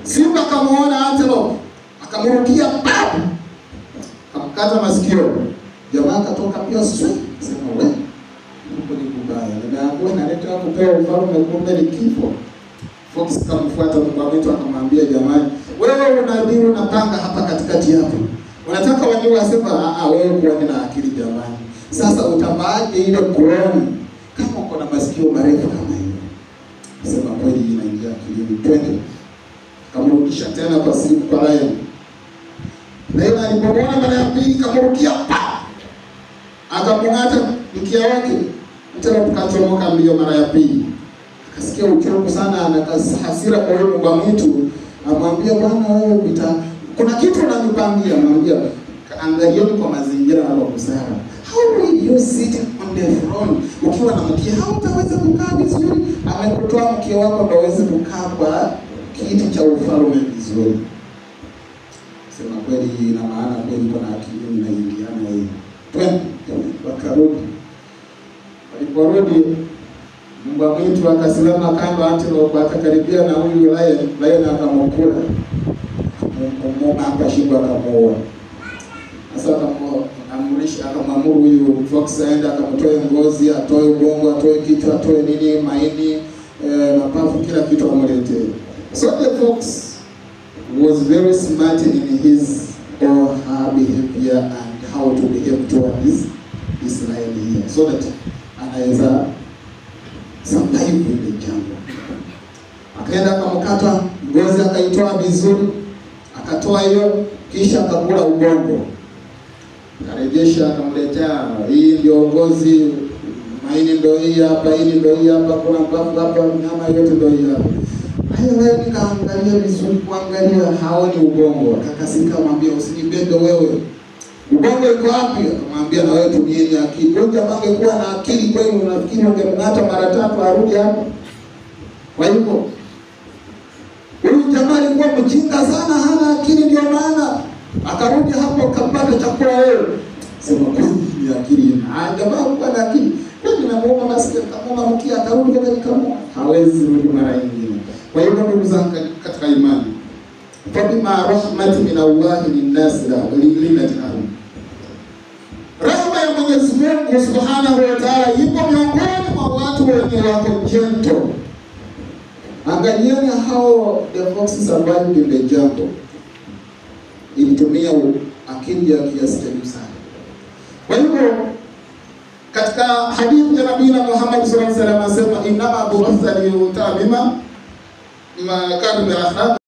Simba akamuona antelope, akamrukia papo, akamkata masikio. Jamaa akatoka pia sio, sema wewe huko ni kubaya. Ndio analeta hapo kwa ufalme kumbe ni kifo. Fox kamfuata mkwamito akamwambia jamani, wewe unadhiri unapanga hapa katikati hapo. Unataka wajue wasema wewe kuwa na akili jamani. Sasa utamaaje ile Qur'an kama uko na masikio marefu kama hiyo? Sema kweli inaingia akilini. Twende. Kamrudisha tena kwa siku kwa Lion. Lion alipomwona mara ya pili kamrukia pa. Akamng'ata mkia wake. Tena tukachomoka mbio mara ya pili. Akasikia uchungu sana na hasira kwa yule mbwa mwitu. Amwambia bwana wewe kuna kitu unanipangia, amwambia angalieni kwa mazingira ya busara. How will you sit on the throne? Ukiwa na mkia hautaweza kukaa vizuri. Amekutoa mkia wako ndio uweze kukaa kwa kiti cha ufalme vizuri. Sema kweli ina maana kweli kuna akili na ingiana hii. Twende wakarudi. Waliporudi mbwa mwitu akasimama kando antelope akakaribia na huyu Lion akamkula. Mmoja hapa shingo akamuua. Sasa akamwamuru huyu Fox aende akamtoe ngozi, atoe ubongo, atoe kichwa, atoe nini, maini, mapafu, kila kitu amletee. So the Fox was very smart in his or her behavior and how to behave towards this Lion here, so that anaweza survive in the jungle. Akaenda akamkata ngozi, akaitoa vizuri, akatoa hiyo, kisha akakula ubongo. Karejesha akamletea, hii ndio ngozi, maini ndio hii hapa, hii ndio hii hapa, kuna mpafu hapa, nyama yote ndio hii hapa. Hayo nikaangalia vizuri, kuangalia haoni ubongo. Akakasika mwambia usinibebe wewe. Ubongo iko wapi? Akamwambia na wewe tumieni akili. Wewe jamaa angekuwa na akili kwenu unafikiri ungemng'ata mara 3 arudi hapo? Kwa hivyo huyu jamaa alikuwa mjinga sana, hana akili, ndio maana akarudi hapo kapata chakula wewe. Sema kweli ni akili. Jamaa alikuwa na akili. Kwani namuomba maskini kama mkia atarudi kama hawezi rudi mara nyingine. Kwa hivyo ndugu zangu katika imani, fabima rahmati min Allah linnas linatahum. Rahma ya Mwenyezi Mungu Subhanahu wa Ta'ala ipo miongoni mwa watu wenye wako gentle. Angalieni how the fox survived in the jungle. Ilitumia akili ya kiasi cha juu sana. Kwa hivyo katika hadithi ya Nabii Muhammad sallallahu alaihi wasallam anasema inama bu'itha li yutamima ma kana min akhlaq